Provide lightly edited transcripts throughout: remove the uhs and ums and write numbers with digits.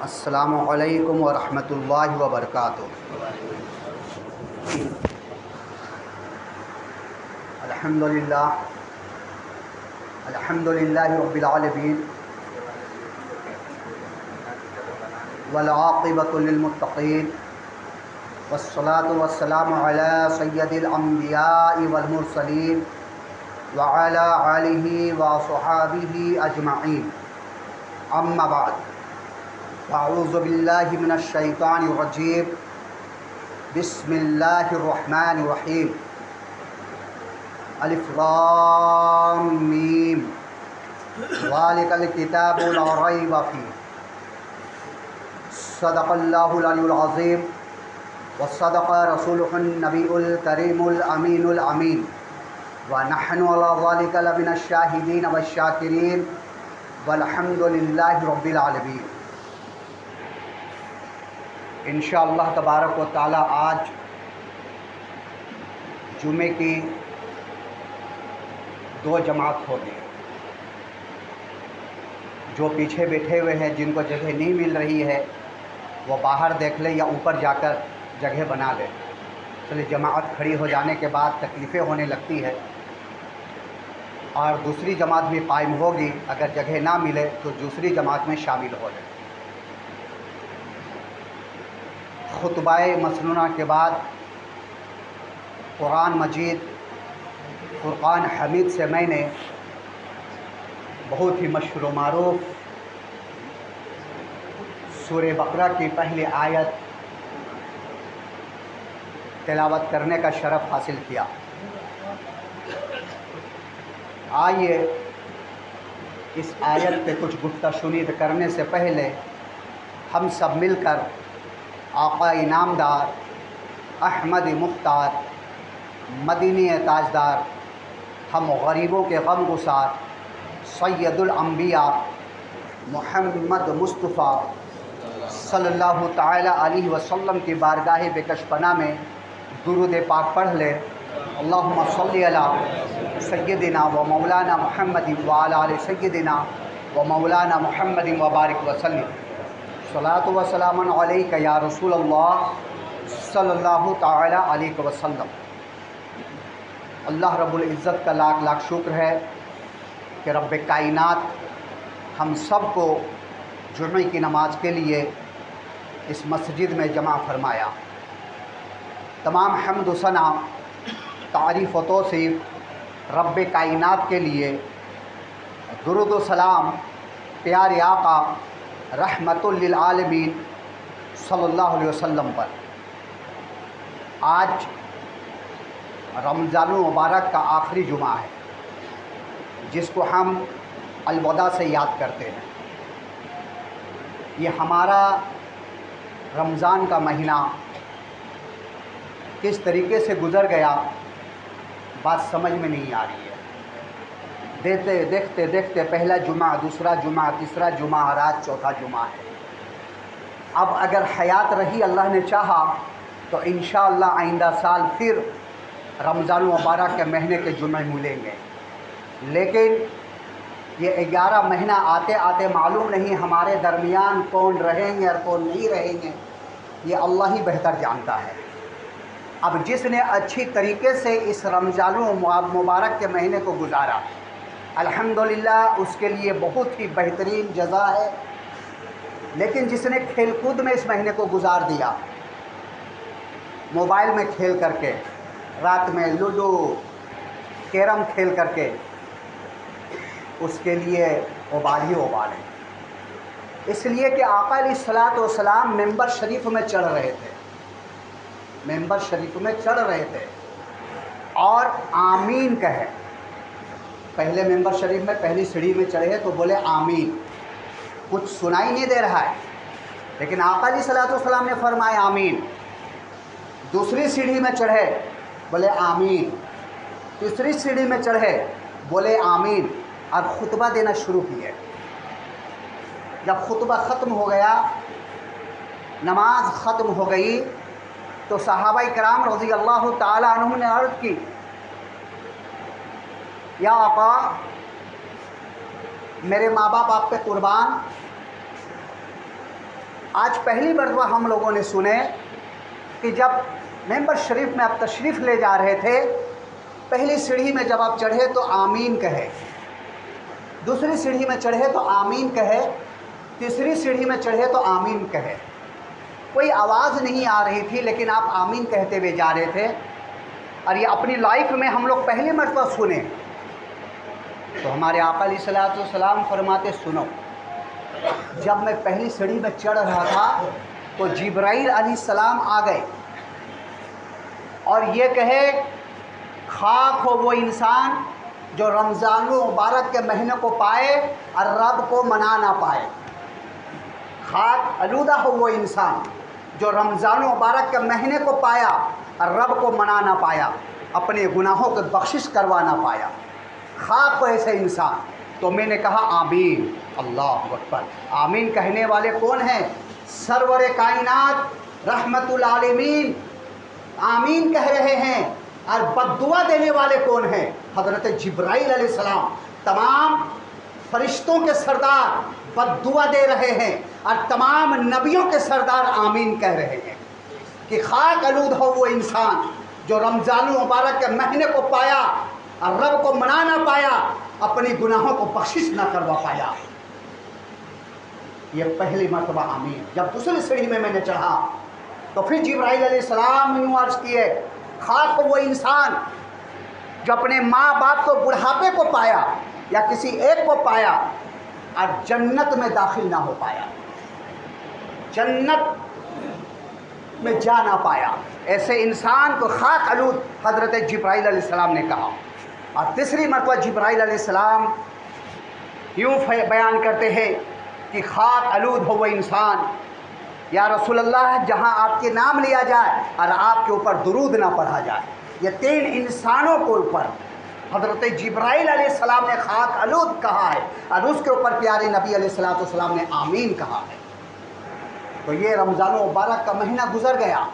السلام علیکم ورحمۃ اللہ وبرکاتہ۔ الحمد للہ رب العالمین والعاقبۃ للمتقین والصلاة والسلام علی سید الانبیاء والمرسلین وعلی آلہ وصحابہ اجمعین، اما بعد، اعوذ باللہ من الشیطان الرجیم، بسم اللہ الرحمن الرحیم، الف لام میم، ذالک الکتاب لا ریب فیہ، صدق اللہ العلی العظیم وصدق رسولہ النبی الکریم الامین الامین، ونحن علی ذالک لمن الشاہدین والشاکرین والحمد للہ رب العالمین۔ انشاءاللہ تبارک و تعالی آج جمعے کی 2 جماعت ہوگی۔ جو پیچھے بیٹھے ہوئے ہیں، جن کو جگہ نہیں مل رہی ہے، وہ باہر دیکھ لیں یا اوپر جا کر جگہ بنا لیں۔ چلیے، جماعت کھڑی ہو جانے کے بعد تکلیفیں ہونے لگتی ہے، اور دوسری جماعت بھی قائم ہوگی۔ اگر جگہ نہ ملے تو دوسری جماعت میں شامل ہو جائیں۔ خطبہ مسنونہ کے بعد قرآن مجید فرقان حمید سے میں نے بہت ہی مشہور و معروف سورہ بقرہ کی پہلی آیت تلاوت کرنے کا شرف حاصل کیا۔ آئیے اس آیت پہ کچھ گفتہ شنید کرنے سے پہلے ہم سب مل کر آقا انعامدار احمد مختار مدینی تاجدار، ہم غریبوں کے غم گسار سید الانبیاء محمد مصطفیٰ صلی اللہ تعالی علیہ وسلم کی بارگاہ بکش پناہ میں درود پاک پڑھ لے۔ اللہم صلی علی سیدنا و مولانا محمد وعلی آل سیدنا و مولانا محمد وبارک وسلم۔ صلاۃ و سلام علیک یا رسول اللہ صلی اللہ تعالی علیہ وسلم۔ اللہ رب العزت کا لاکھ لاکھ شکر ہے کہ رب کائنات ہم سب کو جمعے کی نماز کے لیے اس مسجد میں جمع فرمایا۔ تمام حمد و ثنا، تعریف و توصیف رب کائنات کے لیے، درود و سلام پیارے آقا رحمت للعالمین صلی اللہ علیہ وسلم پر۔ آج رمضان المبارک کا آخری جمعہ ہے، جس کو ہم الوداع سے یاد کرتے ہیں۔ یہ ہمارا رمضان کا مہینہ کس طریقے سے گزر گیا، بات سمجھ میں نہیں آ رہی ہے۔ دیکھتے دیکھتے پہلا جمعہ، دوسرا جمعہ، تیسرا جمعہ، اور آج چوتھا جمعہ ہے۔ اب اگر حیات رہی، اللہ نے چاہا، تو انشاءاللہ آئندہ سال پھر رمضان المبارک کے مہینے کے جمعے ملیں گے۔ لیکن یہ 11 مہینہ آتے آتے معلوم نہیں ہمارے درمیان کون رہیں گے اور کون نہیں رہیں گے، یہ اللہ ہی بہتر جانتا ہے۔ اب جس نے اچھی طریقے سے اس رمضان المبارک کے مہینے کو گزارا، الحمدللہ اس کے لیے بہت ہی بہترین جزا ہے۔ لیکن جس نے کھیل کود میں اس مہینے کو گزار دیا، موبائل میں کھیل کر کے، رات میں لوڈو کیرم کھیل کر کے، اس کے لیے وبال ہی وبال ہے۔ اس لیے کہ آقا علیہ الصلوۃ والسلام ممبر شریف میں چڑھ رہے تھے، ممبر شریف میں چڑھ رہے تھے اور آمین کہے۔ پہلے ممبر شریف میں پہلی سیڑھی میں چڑھے تو بولے آمین، کچھ سنائی نہیں دے رہا ہے، لیکن آقا علیہ الصلوۃ والسلام نے فرمایا آمین۔ دوسری سیڑھی میں چڑھے، بولے آمین۔ تیسری سیڑھی میں چڑھے، بولے آمین، اور خطبہ دینا شروع کیے۔ جب خطبہ ختم ہو گیا، نماز ختم ہو گئی، تو صحابہ کرام رضی اللہ تعالی عنہم نے عرض کی، یا آقا، میرے ماں باپ آپ پہ قربان، آج پہلی مرتبہ ہم لوگوں نے سنے کہ جب ممبر شریف میں آپ تشریف لے جا رہے تھے، پہلی سیڑھی میں جب آپ چڑھے تو آمین کہے، دوسری سیڑھی میں چڑھے تو آمین کہے، تیسری سیڑھی میں چڑھے تو آمین کہے۔ کوئی آواز نہیں آ رہی تھی لیکن آپ آمین کہتے ہوئے جا رہے تھے، اور یہ اپنی لائف میں ہم لوگ پہلی مرتبہ سنے۔ تو ہمارے آقا علیہ الصلوۃ والسلام فرماتے سنو، جب میں پہلی سیڑھی میں چڑھ رہا تھا تو جبرائیل علیہ السلام آ گئے اور یہ کہے خاک ہو وہ انسان جو رمضان المبارک کے مہینے کو پائے اور رب کو منا نہ پائے۔ خاک آلودہ ہو وہ انسان جو رمضان المبارک کے مہینے کو پایا اور رب کو منا نہ پایا، اپنے گناہوں کو بخشش کروا نہ پایا۔ خاک ہو ایسے انسان۔ تو میں نے کہا آمین، اللہ اکبر۔ آمین کہنے والے کون ہیں؟ سرور کائنات رحمت العالمین آمین کہہ رہے ہیں۔ اور بد دعا دینے والے کون ہیں؟ حضرت جبرائیل علیہ السلام، تمام فرشتوں کے سردار بد دعا دے رہے ہیں، اور تمام نبیوں کے سردار آمین کہہ رہے ہیں کہ خاک آلود ہو وہ انسان جو رمضان المبارک کے مہینے کو پایا اور رب کو منا نہ پایا، اپنی گناہوں کو بخشش نہ کروا پایا۔ یہ پہلی مرتبہ آمین۔ جب دوسری سیڑھی میں نے چڑھا تو پھر جبرائیل علیہ السلام نے عرض کیے خاک وہ انسان جو اپنے ماں باپ کو بڑھاپے کو پایا یا کسی ایک کو پایا اور جنت میں داخل نہ ہو پایا، جنت میں جا نہ پایا، ایسے انسان کو خاک آلود حضرت جبرائیل علیہ السلام نے کہا۔ اور تیسری مرتبہ جبرائیل علیہ السلام یوں بیان کرتے ہیں کہ خاک آلود ہو وہ انسان، یا رسول اللہ جہاں آپ کے نام لیا جائے اور آپ کے اوپر درود نہ پڑھا جائے۔ یہ تین انسانوں کے اوپر حضرت جبرائیل علیہ السلام نے خاک آلود کہا ہے، اور اس کے اوپر پیارے نبی علیہ الصلوۃ والسلام نے آمین کہا ہے۔ تو یہ رمضان المبارک کا مہینہ گزر گیا،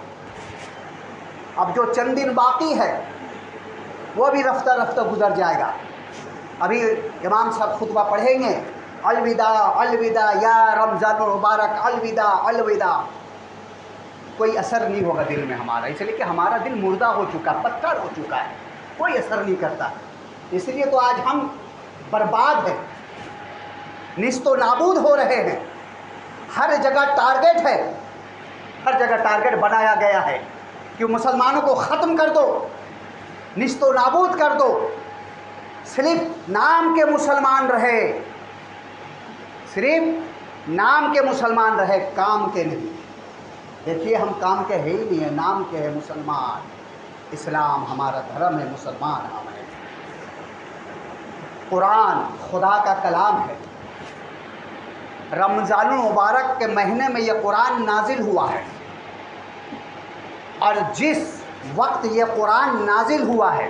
اب جو چند دن باقی ہے وہ بھی رفتہ رفتہ گزر جائے گا۔ ابھی امام صاحب خطبہ پڑھیں گے، الوداع الوداع یا رمضان المبارک، الوداع الوداع۔ کوئی اثر نہیں ہوگا دل میں ہمارا، اس لیے کہ ہمارا دل مردہ ہو چکا، پتھر ہو چکا ہے، کوئی اثر نہیں کرتا۔ اس لیے تو آج ہم برباد ہیں، نیست و نابود ہو رہے ہیں۔ ہر جگہ ٹارگٹ ہے، ہر جگہ ٹارگٹ بنایا گیا ہے کہ مسلمانوں کو ختم کر دو، نیست و نابود کر دو۔ صرف نام کے مسلمان رہے، صرف نام کے مسلمان رہے، کام کے نہیں۔ دیکھیے ہم کام کے ہے ہی نہیں ہیں، نام کے ہے مسلمان۔ اسلام ہمارا دھرم ہے، مسلمان ہم ہیں۔ قرآن خدا کا کلام ہے۔ رمضان المبارک کے مہینے میں یہ قرآن نازل ہوا ہے، اور جس وقت یہ قرآن نازل ہوا ہے،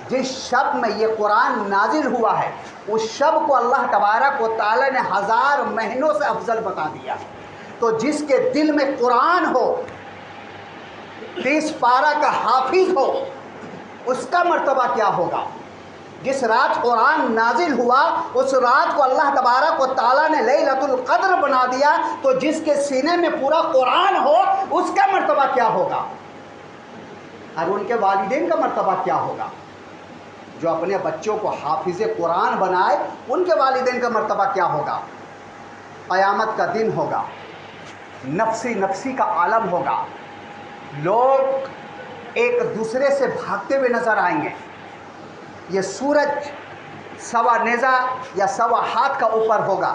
جس شب میں یہ قرآن نازل ہوا ہے، اس شب کو اللہ تبارک و تعالی نے 1000 مہینوں سے افضل بتا دیا۔ تو جس کے دل میں قرآن ہو، 30 پارہ کا حافظ ہو، اس کا مرتبہ کیا ہوگا؟ جس رات قرآن نازل ہوا اس رات کو اللہ تبارک و تعالیٰ نے لیلۃ القدر بنا دیا، تو جس کے سینے میں پورا قرآن ہو اس کا مرتبہ کیا ہوگا؟ اور ان کے والدین کا مرتبہ کیا ہوگا؟ جو اپنے بچوں کو حافظ قرآن بنائے ان کے والدین کا مرتبہ کیا ہوگا؟ قیامت کا دن ہوگا، نفسی نفسی کا عالم ہوگا، لوگ ایک دوسرے سے بھاگتے ہوئے نظر آئیں گے۔ یہ سورج سوا نیزہ یا سوا ہاتھ کا اوپر ہوگا،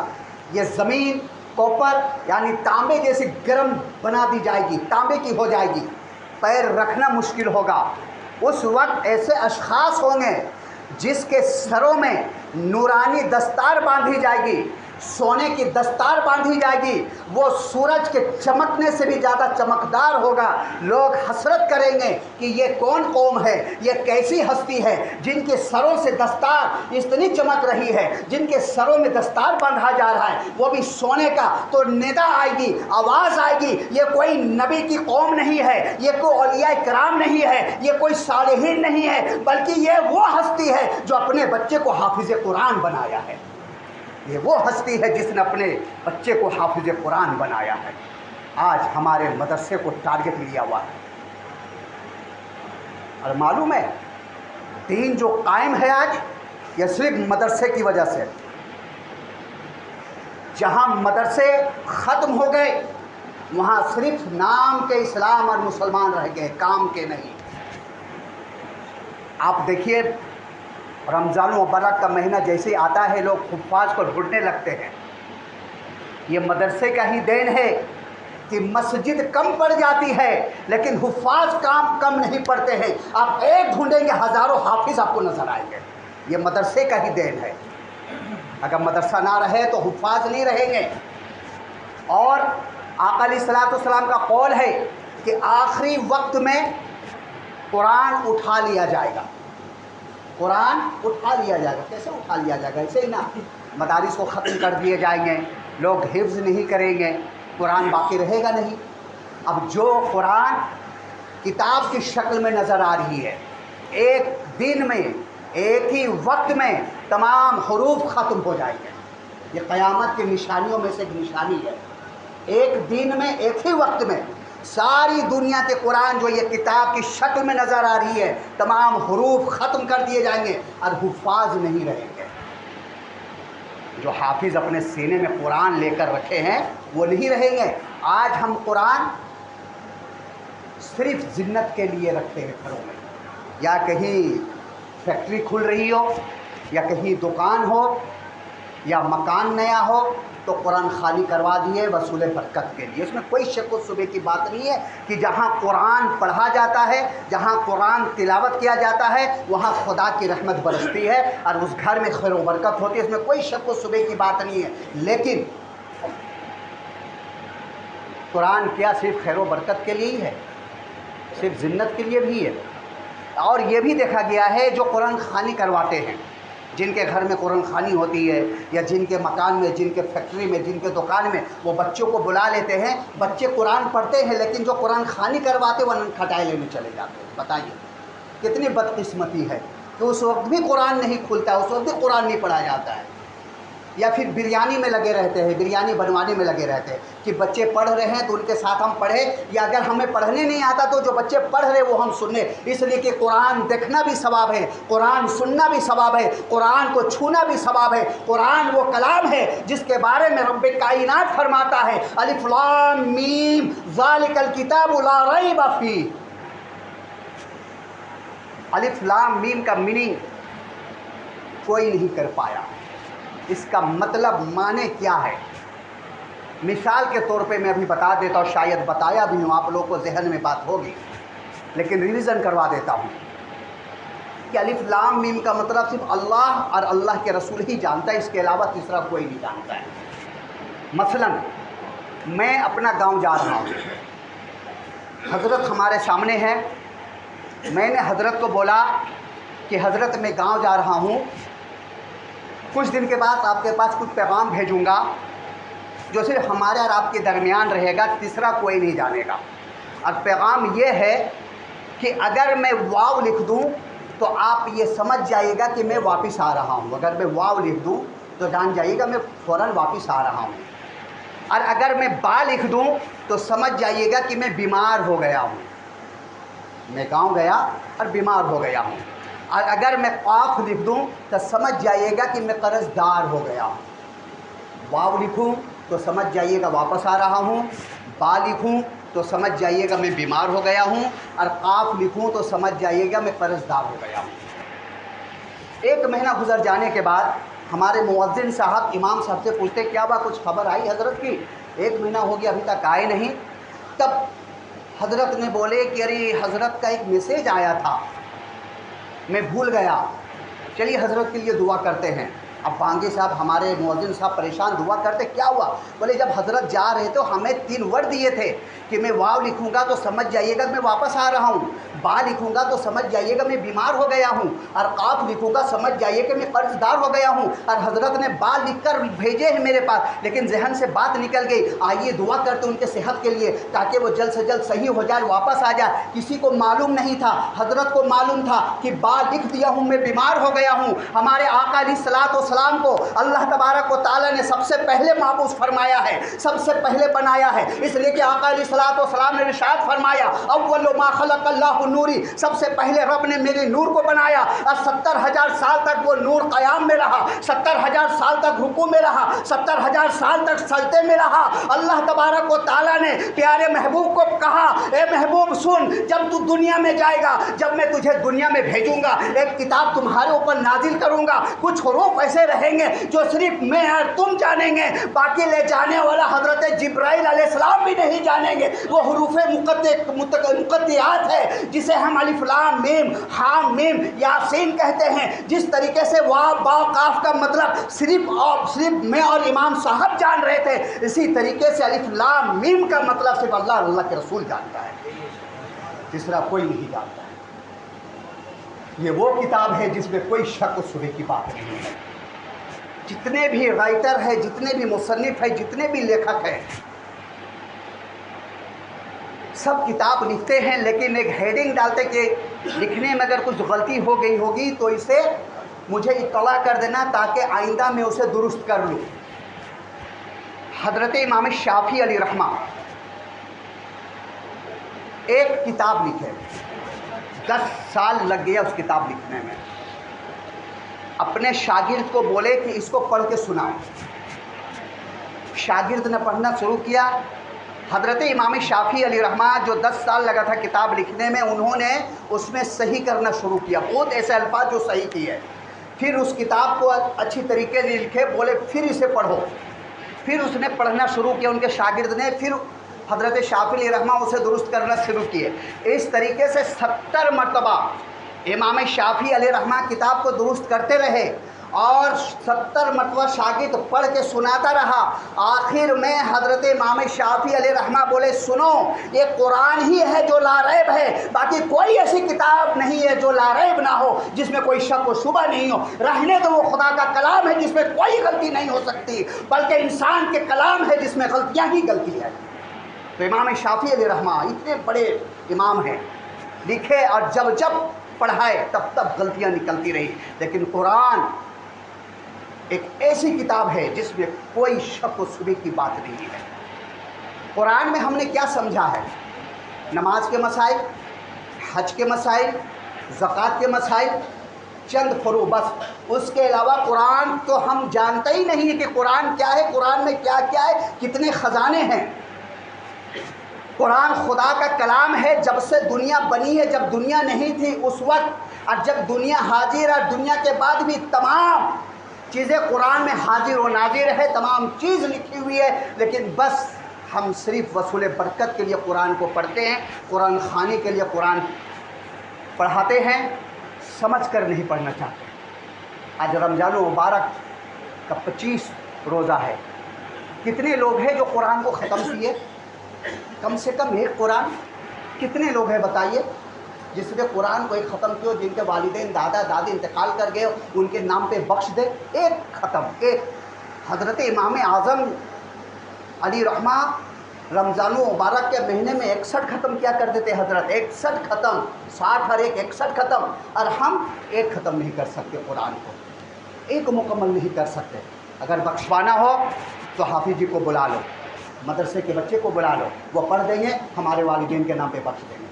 یہ زمین کوپر یعنی تانبے جیسی گرم بنا دی جائے گی، تانبے کی ہو جائے گی، پیر رکھنا مشکل ہوگا۔ اس وقت ایسے اشخاص ہوں گے جس کے سروں میں نورانی دستار باندھی جائے گی، سونے کی دستار باندھی جائے گی، وہ سورج کے چمکنے سے بھی زیادہ چمکدار ہوگا۔ لوگ حسرت کریں گے کہ یہ کون قوم ہے، یہ کیسی ہستی ہے جن کے سروں سے دستار اتنی چمک رہی ہے، جن کے سروں میں دستار باندھا جا رہا ہے وہ بھی سونے کا۔ تو ندا آئے گی، آواز آئے گی، یہ کوئی نبی کی قوم نہیں ہے، یہ کوئی اولیاء کرام نہیں ہے، یہ کوئی صالحین نہیں ہے، بلکہ یہ وہ ہستی ہے جو اپنے بچے کو حافظ قرآن بنایا ہے۔ یہ وہ ہستی ہے جس نے اپنے بچے کو حافظ قرآن بنایا ہے، آج ہمارے مدرسے کو ٹارگٹ لیا ہوا ہے۔ اور معلوم ہے دین جو قائم ہے آج، یہ صرف مدرسے کی وجہ سے۔ جہاں مدرسے ختم ہو گئے وہاں صرف نام کے اسلام اور مسلمان رہ گئے، کام کے نہیں۔ آپ دیکھیے رمضان المبارک کا مہینہ جیسے آتا ہے لوگ حفاظ کو ڈھونڈنے لگتے ہیں۔ یہ مدرسے کا ہی دین ہے کہ مسجد کم پڑ جاتی ہے لیکن حفاظ کم نہیں پڑتے ہیں۔ آپ ایک ڈھونڈیں گے ہزاروں حافظ آپ کو نظر آئیں گے، یہ مدرسے کا ہی دین ہے۔ اگر مدرسہ نہ رہے تو حفاظ نہیں رہیں گے۔ اور آقا علیہ الصلوۃ والسلام کا قول ہے کہ آخری وقت میں قرآن اٹھا لیا جائے گا، قرآن اٹھا لیا جائے گا۔ کیسے اٹھا لیا جائے گا؟ ایسے ہی نا، مدارس کو ختم کر دیے جائیں گے، لوگ حفظ نہیں کریں گے، قرآن باقی رہے گا نہیں۔ اب جو قرآن کتاب کی شکل میں نظر آ رہی ہے، ایک دن میں ایک ہی وقت میں تمام حروف ختم ہو جائیں گے۔ یہ قیامت کی نشانیوں میں سے ایک نشانی ہے۔ ایک دن میں ایک ہی وقت میں ساری دنیا کے قرآن جو یہ کتاب کی شکل میں نظر آ رہی ہے، تمام حروف ختم کر دیے جائیں گے اور حفاظ نہیں رہیں گے۔ جو حافظ اپنے سینے میں قرآن لے کر رکھے ہیں وہ نہیں رہیں گے۔ آج ہم قرآن صرف زینت کے لیے رکھتے ہیں گھروں میں، یا کہیں فیکٹری کھل رہی ہو یا کہیں دکان ہو یا مکان نیا ہو تو قرآن خالی کروا دیے وصول برکت کے لیے۔ اس میں کوئی شک و شبے کی بات نہیں ہے کہ جہاں قرآن پڑھا جاتا ہے، جہاں قرآن تلاوت کیا جاتا ہے، وہاں خدا کی رحمت برستی ہے اور اس گھر میں خیر و برکت ہوتی ہے، اس میں کوئی شک و شبے کی بات نہیں ہے۔ لیکن قرآن کیا صرف خیر و برکت کے لیے ہی ہے؟ صرف زینت کے لیے بھی ہے۔ اور یہ بھی دیکھا گیا ہے جو قرآن خوانی کرواتے ہیں، جن کے گھر میں قرآن خوانی ہوتی ہے یا جن کے مکان میں، جن کے فیکٹری میں، جن کے دکان میں، وہ بچوں کو بلا لیتے ہیں، بچے قرآن پڑھتے ہیں لیکن جو قرآن خوانی کرواتے وہ کھٹائی لینے چلے جاتے ہیں۔ بتائیے کتنی بدقسمتی ہے کہ اس وقت بھی قرآن نہیں کھلتا ہے، اس وقت بھی قرآن نہیں پڑھا جاتا ہے، یا پھر بریانی میں لگے رہتے ہیں، بریانی بنوانے میں لگے رہتے ہیں کہ بچے پڑھ رہے ہیں تو ان کے ساتھ ہم پڑھیں، یا اگر ہمیں پڑھنے نہیں آتا تو جو بچے پڑھ رہے وہ ہم سنیں۔ اس لیے کہ قرآن دیکھنا بھی ثواب ہے، قرآن سننا بھی ثواب ہے، قرآن کو چھونا بھی ثواب ہے۔ قرآن وہ کلام ہے جس کے بارے میں رب کائنات فرماتا ہے الف لام میم ذالک الکتاب لا ریب فیہ۔ الف لام میم کا میننگ کوئی نہیں کر پایا، اس کا مطلب معنی کیا ہے؟ مثال کے طور پہ میں ابھی بتا دیتا ہوں، شاید بتایا بھی ہوں، آپ لوگوں کو ذہن میں بات ہوگی لیکن ریویژن کروا دیتا ہوں کہ الف لام میم کا مطلب صرف اللہ اور اللہ کے رسول ہی جانتا ہے، اس کے علاوہ تیسرا کوئی نہیں جانتا ہے۔ مثلا میں اپنا گاؤں جا رہا ہوں، حضرت ہمارے سامنے ہے، میں نے حضرت کو بولا کہ حضرت میں گاؤں جا رہا ہوں، کچھ دن کے بعد آپ کے پاس کچھ پیغام بھیجوں گا جو صرف ہمارے اور آپ کے درمیان رہے گا، تیسرا کوئی نہیں جانے گا۔ اور پیغام یہ ہے کہ اگر میں واو لکھ دوں تو آپ یہ سمجھ جائیے گا کہ میں واپس آ رہا ہوں، اگر میں واو لکھ دوں تو جان جائیے گا میں فوراً واپس آ رہا ہوں، اور اگر میں با لکھ دوں تو سمجھ جائیے گا کہ میں بیمار ہو گیا ہوں، میں گاؤں گیا اور بیمار ہو گیا ہوں، اور اگر میں قاف لکھ دوں تو سمجھ جائیے گا کہ میں قرض دار ہو گیا ہوں۔ واو لکھوں تو سمجھ جائیے گا واپس آ رہا ہوں، با لکھوں تو سمجھ جائیے گا میں بیمار ہو گیا ہوں، اور قاف لکھوں تو سمجھ جائیے گا میں قرض دار ہو گیا ہوں۔ ایک مہینہ گزر جانے کے بعد ہمارے مؤذن صاحب امام صاحب سے پوچھتے کیا ہوا، کچھ خبر آئی حضرت کی؟ ایک مہینہ ہو گیا ابھی تک آئے نہیں۔ تب حضرت نے بولے کہ ارے حضرت کا ایک میسیج آیا تھا، میں بھول گیا، چلیے حضرت کے لیے دعا کرتے ہیں۔ اب بانگی صاحب ہمارے مؤذن صاحب پریشان، دعا کرتے کیا ہوا؟ بولے جب حضرت جا رہے تو ہمیں 3 ورڈ دیے تھے کہ میں واو لکھوں گا تو سمجھ جائیے گا میں واپس آ رہا ہوں، با لکھوں گا تو سمجھ جائیے گا میں بیمار ہو گیا ہوں، اور قاف لکھوں گا سمجھ جائیے کہ میں قرض دار ہو گیا ہوں۔ اور حضرت نے با لکھ کر بھیجے ہیں میرے پاس، لیکن ذہن سے بات نکل گئی، آئیے دعا کرتے ان کے صحت کے لیے تاکہ وہ جلد سے جلد صحیح ہو جائے، واپس آ جائے۔ کسی کو معلوم نہیں تھا، حضرت کو معلوم تھا کہ با لکھ دیا ہوں، میں بیمار ہو گیا ہوں۔ ہمارے آقا علیہ الصلوۃ والسلام सलाम को अल्लाह तबारक व तआला ने सबसे पहले माबूस फरमाया है, सबसे पहले बनाया है। इसलिए कि आका अलैहिस्सलातु वस्सलाम ने इरशाद फरमाया, अव्वलु मा खलक़ल्लाहु नूरी, सबसे पहले रब ने मेरे नूर को बनाया। और 70,000 साल तक वो नूर क़याम में रहा, 70,000 साल तक रुकू में रहा, 70,000 साल तक सजदे में रहा। अल्लाह तबारक व तआला ने प्यारे महबूब को कहा, ए महबूब सुन, जब तू दुनिया में जाएगा, जब मैं तुझे दुनिया में भेजूंगा, एक किताब तुम्हारे ऊपर नाजिल करूंगा। कुछ हरूफ ऐसे रहेंगे जो सिर्फ मैं और तुम जानेंगे, बाकी ले जाने वाला हजरत जिब्राइल अलैहिस्सलाम भी नहीं जानेंगे। वो हरूफ मुक़त्तियात है जिसे हम अलिफ लाम मीम हाम मीम यासीन कहते हैं। जिस तरीके से वाव बा काफ का मतलब सिर्फ मैं और इमाम साहब जान रहे थे, इसी तरीके से अलिफ लाम मीम का मतलब सिर्फ अल्लाह अल्लाह के रसूल जानता है, तीसरा कोई नहीं जानता है। ये वो किताब है जिसमें कोई शक व शुबे की बात नहीं है। जितने भी राइटर है, जितने भी मुसन्निफ है, जितने भी लेखक हैं, सब किताब लिखते हैं, लेकिन एक हेडिंग डालते कि लिखने में अगर कुछ गलती हो गई होगी तो इसे मुझे इत्तला कर देना ताकि आइंदा मैं उसे दुरुस्त कर लूँ। हज़रत इमाम शाफ़ी अली रहमा एक किताब लिखे, 10 साल लग गया उस किताब लिखने में। अपने शागिर्द को बोले कि इसको पढ़ के सुनाओ। शागिर्द ने पढ़ना शुरू किया। हज़रत इमाम शाफ़ी अली रहमा जो 10 साल लगा था किताब लिखने में, उन्होंने उसमें सही करना शुरू किया, बहुत ऐसे अल्फाज जो सही किए। फिर उस किताब को अच्छी तरीके से लिखे, बोले फिर इसे पढ़ो। फिर उसने पढ़ना शुरू किया, उनके शागिर्द ने, फिर हज़रत शाफ़ी अली रहमा उसे दुरुस्त करना शुरू किए। इस तरीके से 70 मरतबा इमाम शाफ़ी अली रहमा किताब को दुरुस्त करते रहे और 70 मरतबा शागिर्द पढ़ के सुनाता रहा। आखिर में हज़रत इमाम शाफ़ी अली रहमा बोले, सुनो, ये कुरान ही है जो लारैब है, बाकी कोई ऐसी किताब नहीं है जो लारैब ना हो, जिसमें कोई शक व शुबा नहीं हो। रहने तो वो खुदा का कलाम है जिसमें कोई गलती नहीं हो सकती, बल्कि इंसान के कलाम है जिसमें गलतियाँ ही गलती है। तो इमाम शाफ़ी अली रहमा इतने बड़े इमाम हैं, लिखे और जब जब पढ़ाए तब तब गलतियाँ निकलती रही। लेकिन कुरान एक ऐसी किताब है जिसमें कोई शक व शुबे की बात नहीं है। कुरान में हमने क्या समझा है? नमाज के मसाइल, हज के मसाइल, ज़कात के मसाइल, चंद फरू बस। उसके अलावा कुरान तो हम जानते ही नहीं है कि कुरान क्या है, कुरान में क्या क्या है, कितने ख़जाने हैं। कुरान खुदा का कलाम है जब से दुनिया बनी है, जब दुनिया नहीं थी उस वक्त, और जब दुनिया हाजिर और दुनिया के बाद भी तमाम चीज़ें कुरान में हाजिर व नाजिर है, तमाम चीज़ लिखी हुई है। लेकिन बस हम सिर्फ वसूल बरकत के लिए कुरान को पढ़ते हैं, कुरान खाने के लिए कुरान पढ़ाते हैं, समझ कर नहीं पढ़ना चाहते। आज रमज़ान मुबारक का 25 रोज़ा है। कितने लोग हैं जो कुरान को ख़त्म किए? कम से कम एक कुरान। कितने लोग हैं बताइए जिसने कुरान को एक ख़त्म किया, जिनके वालिदैन दादा दादी इंतकाल कर गए, उनके नाम पे बख्श दे? एक ख़त्म, एक। हज़रत इमाम आज़म अली रहमा रमज़ान मुबारक के महीने में 61 ख़त्म किया करते थे हज़रत, 61 ख़त्म, 60 और 1 61 ख़त्म। और हम एक ख़त्म नहीं कर सकते, कुरान को एक मुकम्मल नहीं कर सकते। अगर बख्शवाना हो तो हाफिज़ जी को बुला लो, मदरसे के बच्चे को बुला लो, वो पढ़ देंगे, हमारे वालिदैन के नाम पे बख्श देंगे।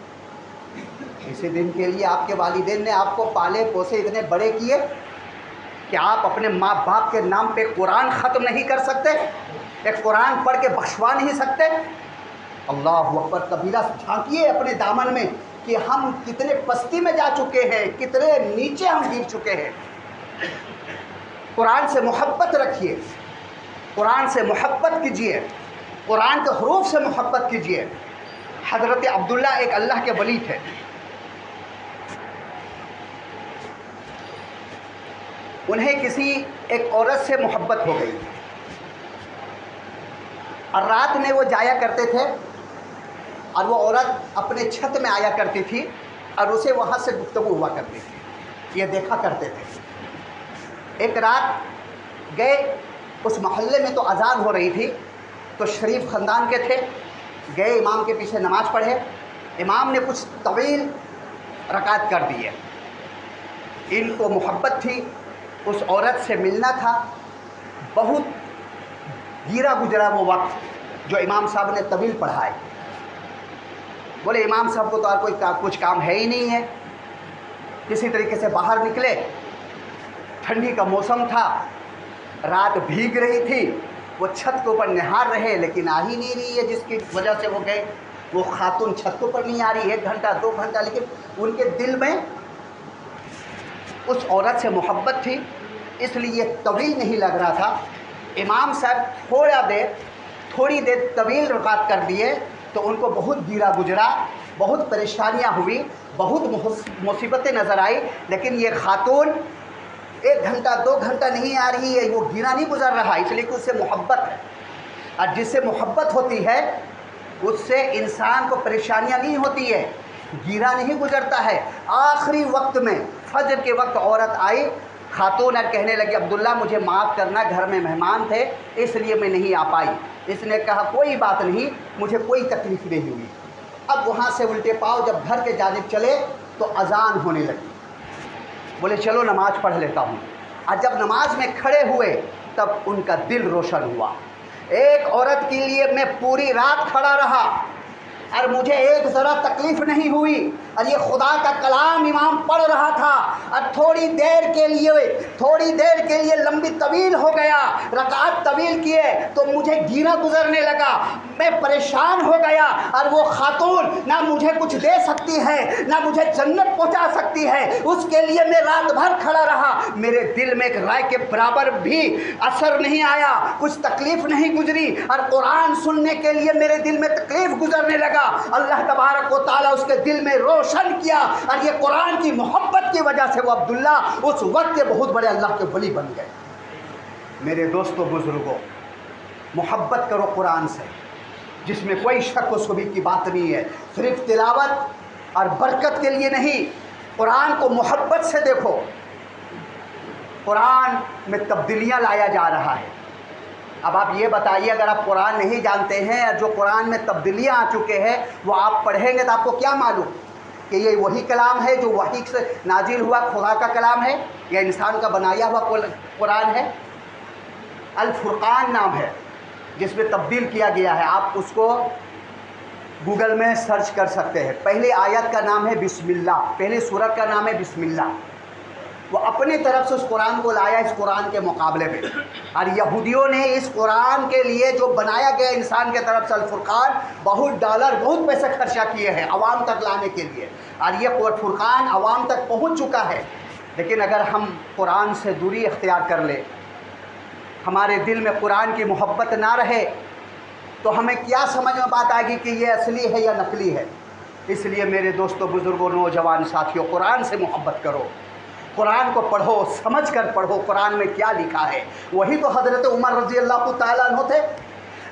इसी दिन के लिए आपके वालिदैन ने आपको पाले पोसे इतने बड़े किए कि आप अपने माँ बाप के नाम पे कुरान ख़त्म नहीं कर सकते, एक कुरान पढ़ के बख्शवा नहीं सकते? अल्लाहु अकबर कबीरा। झांकिए अपने दामन में कि हम कितने पस्ती में जा चुके हैं, कितने नीचे हम गिर चुके हैं। कुरान से मोहब्बत रखिए, कुरान से मोहब्बत कीजिए, कुरान के हरूफ से मोहब्बत कीजिए। हज़रत अब्दुल्ला एक अल्लाह के वली थे। उन्हें किसी एक औरत से मोहब्बत हो गई और रात में वो जाया करते थे और वो औरत अपने छत में आया करती थी और उसे वहाँ से गुफ्तगू हुआ करती थी, ये देखा करते थे। एक रात गए, उस मोहल्ले में तो अजान हो रही थी, तो शरीफ ख़ानदान के थे, गए इमाम के पीछे नमाज़ पढ़े। इमाम ने कुछ तवील रकात कर दी है। इनको मोहब्बत थी उस औरत से मिलना था। बहुत गिरा गुजरा वो वक्त जो इमाम साहब ने तवील पढ़ाए। बोले इमाम साहब को तो और कुछ काम है ही नहीं है। किसी तरीके से बाहर निकले, ठंडी का मौसम था, रात भीग रही थी, वो छत के ऊपर निहार रहे लेकिन आ ही नहीं रही है, जिसकी वजह से वो गए। वो खातून छत के ऊपर नहीं आ रही, 1 घंटा 2 घंटा, लेकिन उनके दिल में उस औरत से मोहब्बत थी, इसलिए तवील नहीं लग रहा था। इमाम साहब थोड़ी देर तवील रुकात कर दिए तो उनको बहुत गिरा गुजरा, बहुत परेशानियां हुई, बहुत मुसीबतें नज़र आई, लेकिन ये खातून 1 घंटा 2 घंटा नहीं आ रही है, वो गिरा नहीं गुजर रहा, इसलिए कि उससे मोहब्बत है। और जिससे मोहब्बत होती है उससे इंसान को परेशानियां नहीं होती है, गिरा नहीं गुजरता है। आखिरी वक्त में फजर के वक्त औरत आई, खातून और कहने लगी अब्दुल्ला मुझे माफ़ करना, घर में मेहमान थे इसलिए मैं नहीं आ पाई। इसने कहा कोई बात नहीं, मुझे कोई तकलीफ़ नहीं हुई। अब वहाँ से उल्टे पाँव जब घर के जानिब चले तो अजान होने लगी। बोले चलो नमाज़ पढ़ लेता हूँ। और जब नमाज में खड़े हुए तब उनका दिल रोशन हुआ। एक औरत के लिए मैं पूरी रात खड़ा रहा और मुझे एक ज़रा तकलीफ़ नहीं हुई, और ये खुदा का कलाम इमाम पढ़ रहा था, और थोड़ी देर के लिए लंबी तवील हो गया, रकात तवील किए तो मुझे गिरा गुजरने लगा, मैं परेशान हो गया। और वो खातून ना मुझे कुछ दे सकती है ना मुझे जन्नत पहुंचा सकती है, उसके लिए मैं रात भर खड़ा रहा। मेरे दिल में एक राय के बराबर भी असर नहीं आया, कुछ तकलीफ़ नहीं गुजरी, और कुरान सुनने के लिए मेरे दिल में तकलीफ़ गुजरने लगा। अल्लाह तबारक व तआला उसके दिल में रोशन किया, और ये कुरान की मोहब्बत की वजह से वो अब्दुल्ला उस वक्त के बहुत बड़े अल्लाह के वली बन गए। मेरे दोस्तों बुजुर्गों, मोहब्बत करो कुरान से, जिसमें कोई शक व शुबह की बात नहीं है। सिर्फ तिलावत और बरकत के लिए नहीं, कुरान को मोहब्बत से देखो। कुरान में तब्दीलियाँ लाया जा रहा है। अब आप ये बताइए, अगर आप कुरान नहीं जानते हैं और जो कुरान में तब्दीलियाँ आ चुके हैं वो आप पढ़ेंगे तो आपको क्या मालूम कि ये वही कलाम है जो वही से नाजिल हुआ खुदा का कलाम है या इंसान का बनाया हुआ कुरान है। अल फुरकान नाम है जिसमें तब्दील किया गया है, आप उसको गूगल में सर्च कर सकते हैं। पहले आयत का नाम है बिस्मिल्लाह, पहले सूरत का नाम है बिस्मिल्लाह। वो अपनी तरफ से उस कुरान को लाया इस कुरान के मुकाबले में, और यहूदियों ने इस कुरान के लिए जो बनाया गया इंसान के तरफ से अल फुरकान बहुत डॉलर बहुत पैसे खर्चा किए हैं आवाम तक लाने के लिए, और ये फुरकान आवाम तक पहुंच चुका है। लेकिन अगर हम कुरान से दूरी इख्तियार कर ले, हमारे दिल में कुरान की मोहब्बत ना रहे, तो हमें क्या समझ में बात आएगी कि ये असली है या नकली है। इसलिए मेरे दोस्तों बुज़ुर्गों नौजवान साथियों, कुरान से मोहब्बत करो, कुरान को पढ़ो, समझ कर पढ़ो कुरान में क्या लिखा है। वही तो हज़रत उमर रज़ी अल्लाह ताला अन्हु थे,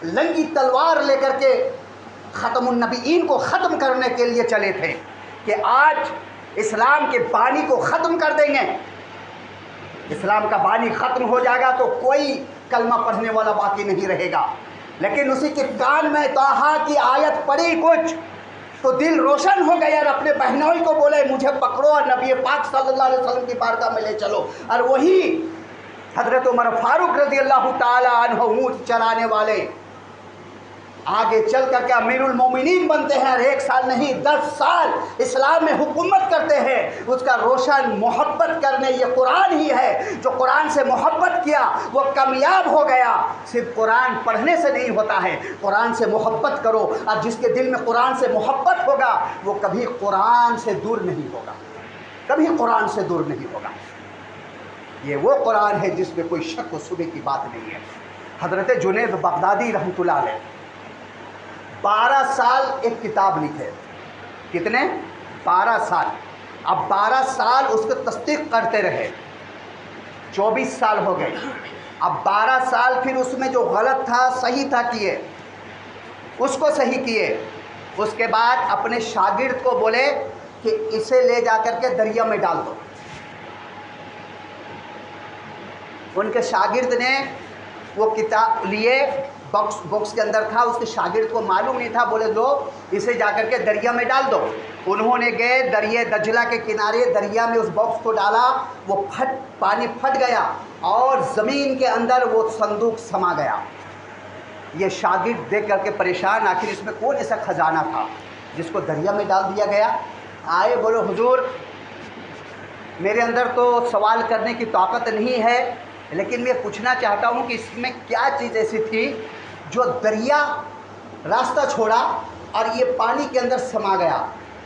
लंगी तलवार लेकर के ख़त्मुन नबीयीन को ख़त्म करने के लिए चले थे कि आज इस्लाम के बानी को ख़त्म कर देंगे। इस्लाम का बानी ख़त्म हो जाएगा तो कोई कलमा पढ़ने वाला बाकी नहीं रहेगा। लेकिन उसी के कान में ताहा की आयत पढ़ी कुछ तो दिल रोशन हो गया, और अपने बहनोई को बोले मुझे पकड़ो और नबी पाक सल्लल्लाहु अलैहि वसल्लम की बारगाह में ले चलो। और वही हज़रत उमर फारूक रज़ी अल्लाह ताला अन्हु ऊँट चलाने वाले आगे चल कर के अमीरुल मोमिनीन बनते हैं, और 1 साल नहीं 10 साल इस्लाम में हुकूमत करते हैं। उसका रोशन मोहब्बत करने ये कुरान ही है। जो कुरान से मोहब्बत किया वो कामयाब हो गया। सिर्फ कुरान पढ़ने से नहीं होता है, कुरान से मोहब्बत करो, और जिसके दिल में कुरान से मोहब्बत होगा वो कभी कुरान से दूर नहीं होगा, कभी कुरान से दूर नहीं होगा। ये वो कुरान है जिसमें कोई शक व शुबह की बात नहीं है। हज़रत जुनैद बगदादी रहमतुल्लाह अलैह 12 साल एक किताब लिखे। कितने? 12 साल। अब 12 साल उसको तस्दीक करते रहे, 24 साल हो गए। अब 12 साल फिर उसमें जो गलत था सही था किए, उसको सही किए। उसके बाद अपने शागिर्द को बोले कि इसे ले जाकर के दरिया में डाल दो। उनके शागिर्द ने वो किताब लिए, बॉक्स के अंदर था, उसके शागिर्द को मालूम नहीं था, बोले लो इसे जाकर के दरिया में डाल दो। उन्होंने गए दरिया दजला के किनारे, दरिया में उस बॉक्स को डाला, वो पानी फट गया और ज़मीन के अंदर वो संदूक समा गया। ये शागिर्द देख करके परेशान, आखिर इसमें कौन ऐसा खजाना था जिसको दरिया में डाल दिया गया। आए, बोलो हुजूर मेरे अंदर तो सवाल करने की ताकत नहीं है, लेकिन मैं पूछना चाहता हूँ कि इसमें क्या चीज़ ऐसी थी जो दरिया रास्ता छोड़ा और ये पानी के अंदर समा गया।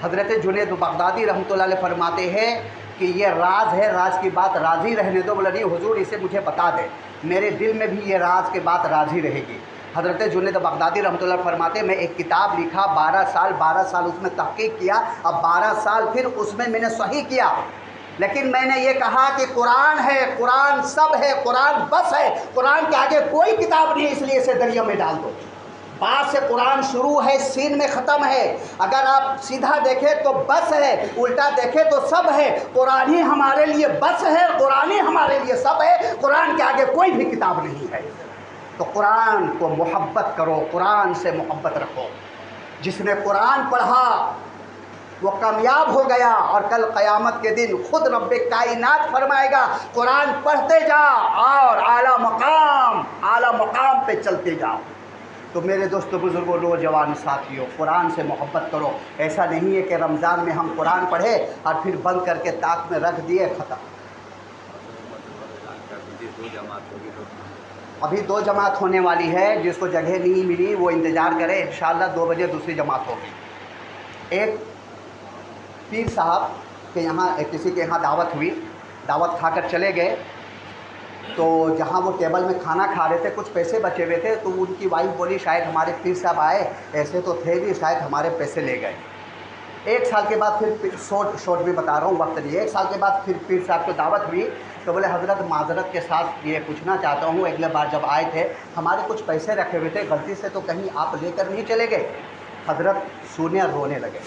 हज़रत जुनैद बगदादी रहमतुल्लाह अलैह फरमाते हैं कि ये राज है, राज की बात राज ही रहने दो। बोला नहीं हुजूर इसे मुझे बता दे, मेरे दिल में भी ये राज की बात राज ही रहेगी। हज़रत जुनैद बगदादी रहमतुल्लाह फरमाते मैं एक किताब लिखा, 12 साल उसमें तहक़ीक़ किया, अब 12 साल फिर उसमें मैंने सही किया, लेकिन मैंने ये कहा कि कुरान है, कुरान सब है, कुरान बस है, कुरान के आगे कोई किताब नहीं है, इसलिए इसे दरिया में डाल दो। बात से कुरान शुरू है, सीन में ख़त्म है। अगर आप सीधा देखें तो बस है, उल्टा देखें तो सब है। कुरान ही हमारे लिए बस है, कुरान ही हमारे लिए सब है, कुरान के आगे कोई भी किताब नहीं है। तो कुरान को मोहब्बत करो, कुरान से मोहब्बत रखो। जिसने कुरान पढ़ा वो कामयाब हो गया, और कल क़यामत के दिन खुद रब्बे कायनात फरमाएगा कुरान पढ़ते जाओ और आला मकाम पे चलते जाओ। तो मेरे दोस्तों, बुज़ुर्गों, नौजवान साथियों, कुरान से मोहब्बत करो। ऐसा नहीं है कि रमज़ान में हम कुरान पढ़े और फिर बंद करके ताक में रख दिए, ख़त्म। अभी 2 जमात होने वाली है, जिसको जगह नहीं मिली वो इंतज़ार करे, इंशाअल्लाह 2 बजे दूसरी जमात होगी। एक पीर साहब के यहाँ किसी के यहाँ दावत हुई, दावत खाकर चले गए, तो जहाँ वो टेबल में खाना खा रहे थे कुछ पैसे बचे हुए थे, तो उनकी वाइफ बोली शायद हमारे पीर साहब आए, ऐसे तो थे भी, शायद हमारे पैसे ले गए। 1 साल के बाद फिर शॉर्ट भी बता रहा हूँ, वक्त नहीं, 1 साल के बाद फिर पीर साहब को दावत हुई, तो बोले हज़रत माजरत के साथ ये पूछना चाहता हूँ, अगले बार जब आए थे हमारे कुछ पैसे रखे हुए थे, गलती से तो कहीं आप लेकर नहीं चले गए। हज़रत सुने और रोने लगे,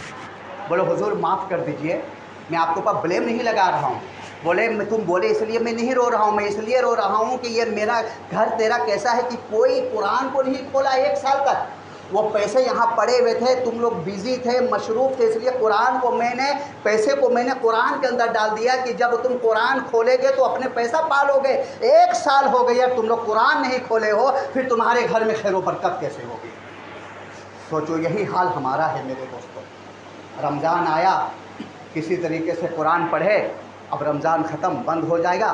बोले हुजूर माफ़ कर दीजिए, मैं आपके ऊपर ब्लेम नहीं लगा रहा हूँ। बोले तुम बोले इसलिए मैं नहीं रो रहा हूँ, मैं इसलिए रो रहा हूँ कि ये मेरा घर तेरा कैसा है कि कोई कुरान को नहीं खोला 1 साल तक। वो पैसे यहाँ पड़े हुए थे, तुम लोग बिज़ी थे, मशरूफ़ थे, इसलिए पैसे को मैंने कुरान के अंदर डाल दिया कि जब तुम कुरान खोलेगे तो अपने पैसा पालोगे। 1 साल हो गया तुम लोग कुरान नहीं खोले हो, फिर तुम्हारे घर में खैर व बरकत कैसे होगी। सोचो, यही हाल हमारा है मेरे दोस्तों। रमज़ान आया, किसी तरीके से कुरान पढ़े, अब रमज़ान ख़त्म, बंद हो जाएगा,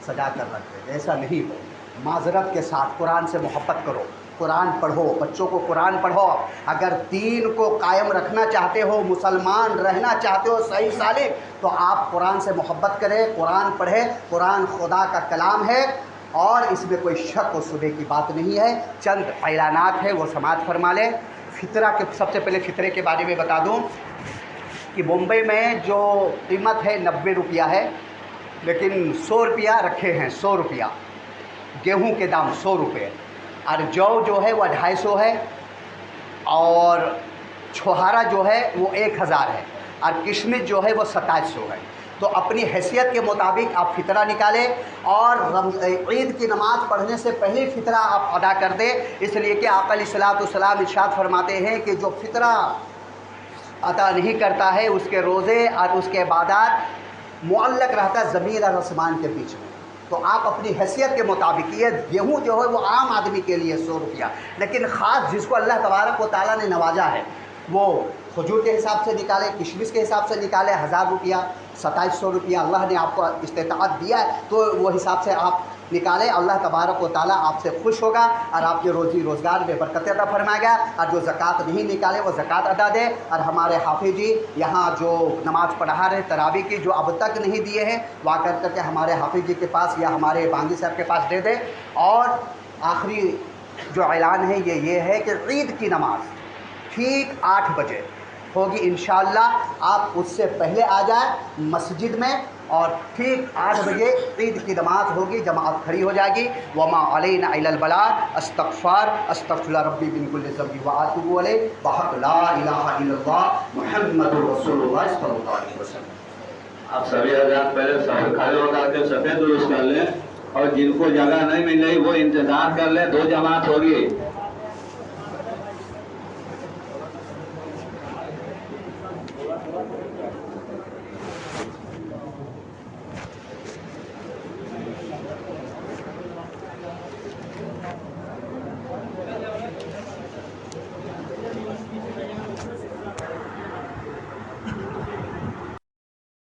सजा कर रख दे। ऐसा नहीं हो, माजरत के साथ कुरान से मोहब्बत करो, कुरान पढ़ो, बच्चों को कुरान पढ़ो। अगर दीन को कायम रखना चाहते हो, मुसलमान रहना चाहते हो सही सालिक, तो आप कुरान से मोहब्बत करें, कुरान पढ़ें। कुरान खुदा का कलाम है और इसमें कोई शक व शुबे की बात नहीं है। चंद ऐलानात है वो समाज फरमा ले। फ़ितरा के, सबसे पहले फ़ितरे के बारे में बता दूं कि मुंबई में जो कीमत है 90 रुपया है, लेकिन 100 रुपया रखे हैं, 100 रुपया। गेहूं के दाम 100 रुपये, और जौ जो है वो 250 है, और छोहारा जो है वो 1000 है, और किशमिश जो है वो 2700 है। तो अपनी हैसियत के मुताबिक आप फ़ितरा निकालें, और ईद की नमाज़ पढ़ने से पहले फ़ितरा आप अदा कर दें, इसलिए कि आका अलैहिस्सलाम इरशाद फरमाते हैं कि जो फ़ितरा अता नहीं करता है उसके रोज़े और उसके इबादत मुअल्लक़ रहता है ज़मीन और आसमान के बीच में। तो आप अपनी हैसियत के मुताबिक, ये गेहूँ जो है वो आम आदमी के लिए 100 रुपया, लेकिन ख़ास जिसको अल्लाह तबारक व तआला ने नवाजा है वो खजूर के हिसाब से निकाले, किशमिश के हिसाब से निकाले, 1000 रुपया, 2700 रुपया अल्लाह ने आपको इस्तेताअत दिया है, तो वो हिसाब से आप निकाले। अल्लाह तबारक व तआला आपसे खुश होगा और आपके रोज़ी रोज़गार में बरकत अता फरमाएगा। और जो ज़कात नहीं निकाले वो ज़कात अदा दे। और हमारे हाफिज़ जी यहाँ जो नमाज़ पढ़ा रहे तरावी की, जो अब तक नहीं दिए हैं, वहाँ कर करके हमारे हाफिज़ जी के पास या हमारे बांगी साहब के पास दे दें। और आखिरी जो ऐलान है ये है कि ईद की नमाज़ ठीक 8 बजे होगी इंशाअल्लाह। आप उससे पहले आ जाए मस्जिद में, और ठीक 8 बजे ईद की नमाज़ होगी, जमात खड़ी हो जाएगी। वमा अलैना इल्लल बलाग, अस्तग़फिरुल्लाह रब्बी मिन कुल्लि ज़ंबि व अतूबु अलैहि व हक़ ला इलाहा इल्लल्लाह मुहम्मदुर रसूलुल्लाह सल्लल्लाहु अलैहि वसल्लम। आप सभी हज़रात पहले सब खड़े होकर के सफ़ेद दुरुस्त कर लें, और जिनको जगह नहीं मिल रही वो इंतज़ार कर लें, 2 जमात होगी।